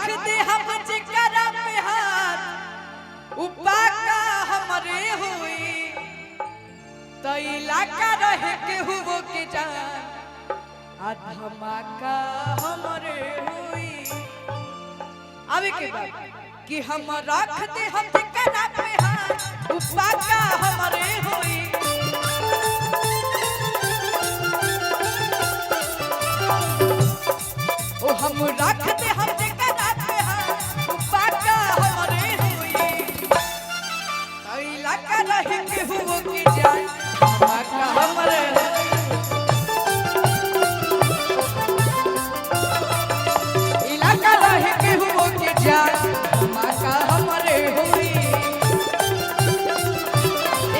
रख दे हम जिकरा पे हाथ उपाका हमरे हुई तो इलाका रहे के हुओ के जान आ धमाका हमरे हुई। अभी के बाद कि हम रख दे हम जिकरा पे हाथ उपाका हमरे हुई ओ हम रख दे हम जिकरा पे हाथ उपाका हमरे हुई तो इलाका रहे के हुओ के जान धमाका हमरे इलाका रहे के हुओ के जान धमाका हमरे हुई।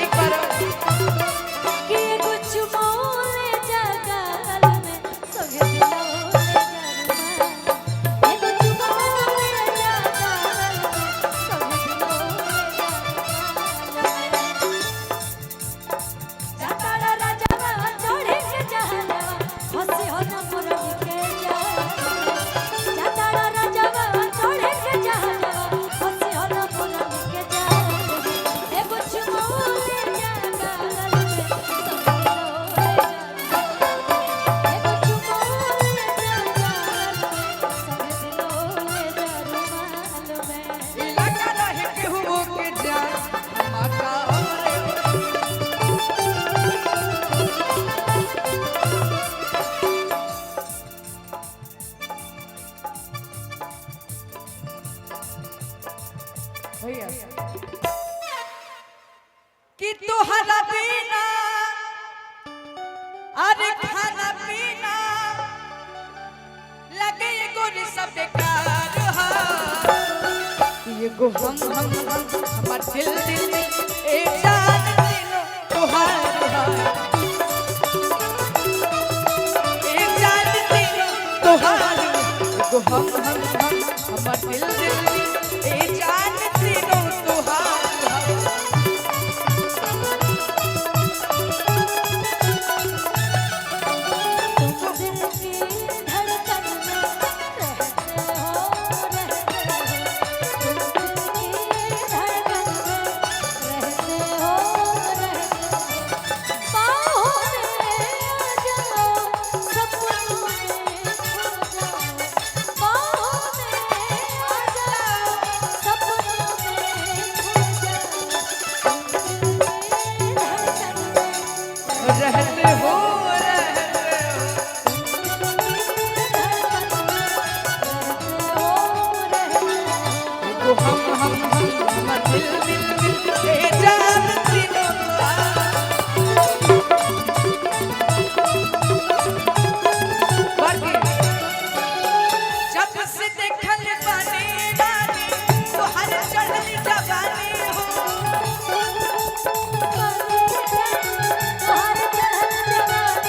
एक बार कि कुछ बोले जागा गल में सोगे दिलो ये कुछ बोले जागा गल में सोगे दिलो जाता राजा चढ़े के जहला हंसी हो न पुरन के जा जाता राजा चढ़े के जहला हंसी हो न पुरन के जा ये कुछ बोले जागा गल में इलाका रहे के हुओ के जान धमाका हमरे भैया कि तोहरा बिना अरे खाना पीना लगे एगो रे सब बेकार हा एगो हम हमर दिल ए जान दिलो तोहार हा ए जान दिलो तोहार एगो हम हमर दिल ए जान दिलो तोहार हा तुम दिल की धड़कन में रहते हो तुम दिल की धड़कन में रहते हो बाहों में आ जाओ सपनों में खो जाओ बाहों में आ जाओ सपनों में खो जाओ तुम दिल की धड़कन में रहते हो एगो हम हमर दिल ए जान दिलो बाकी जब से देखल बानी रानी तोहर चढ़ली जवानी हो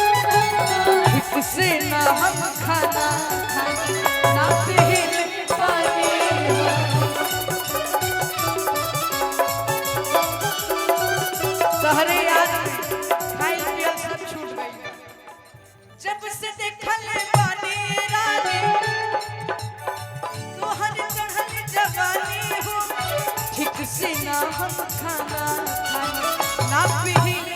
ठीक से ना हम खाना खाई ना पील पानी सहरे याद खाइल पियल सब छूट गई जब से देखल बानी रानी तोहर चढ़ल जवानी हो ठीक से ना हम खाना खाई ना पील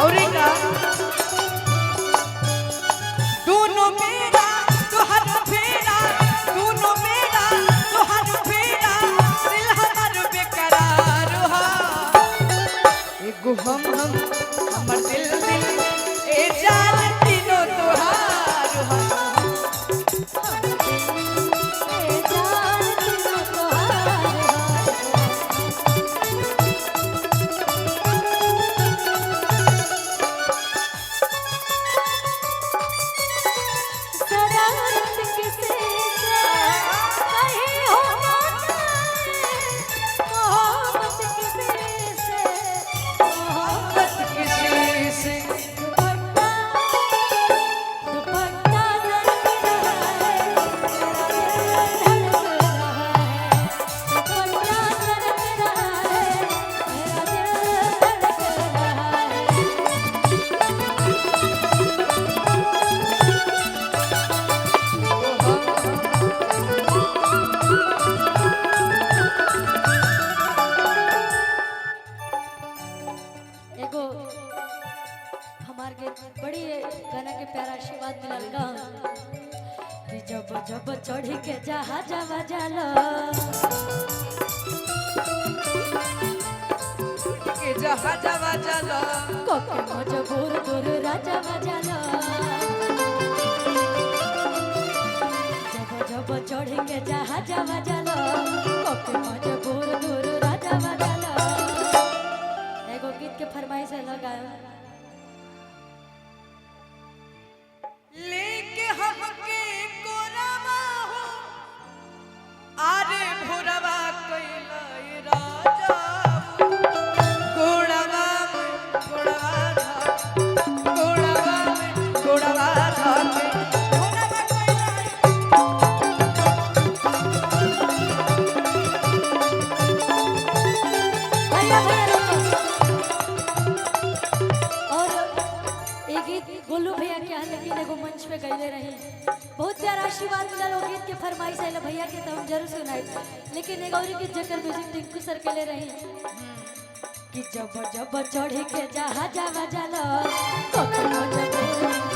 और ना दोनों मेरा तोहर फेरा दोनों मेरा तोहर फेरा दिल हमर बेकरार हा एगो हम हमर दिल ए जान दिलो तोहार हा मोहब्बत आशीर्वाद मिलल का कि जब जब चढ़ी के जहाज बजालो के जहाज बजालो कोके मजबूर दूर राजा बजालो जब जब चढ़ी के जहाज बजालो कोके मजबूर दूर राजा बजालो एगो गीत के फरमाइश है लगायो लेके हमके कोरावा हो आरे भोरवा कइला राजा गोड़वा में गोड़वा धा गोड़वा में गोड़वा धा भोरवा कइला भैया भैया रुको। और ये गीत गोलू भैया के यहाँ लेकिन एगो मंच पे गईले रही बहुत प्यारा आशीर्वाद मिलल वो गीत के फरमाइश आइल भैया के तो हम जरूर सुनाई लेकिन एगो और गीत जकर म्यूजिक टिंकू सर के ले रही कि जब जब चढ़े के जहाज बजालो कोके मजबूर